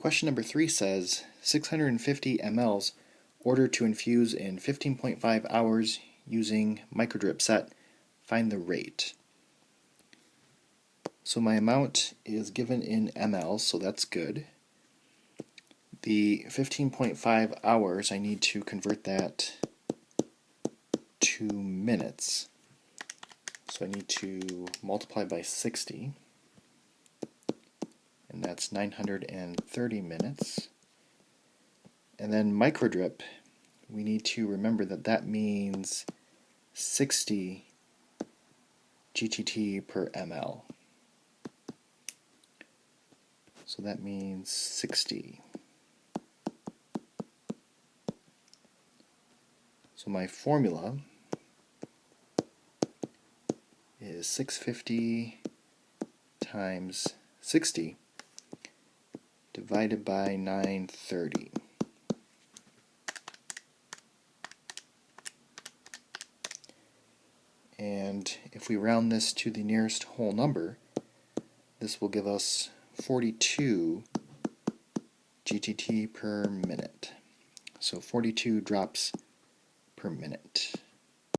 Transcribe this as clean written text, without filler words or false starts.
Question number 3 says 650 mLs ordered to infuse in 15.5 hours using microdrip set. Find the rate. So my amount is given in mL, so that's good. The 15.5 hours, I need to convert that to minutes. So I need to multiply by 60, and that's 930 minutes. And then microdrip, we need to remember that that means 60 GTT per ml. So that means 60. So my formula is 650 times 60 divided by 930. And if we round this to the nearest whole number, this will give us 42 GTT per minute. So 42 drops per minute.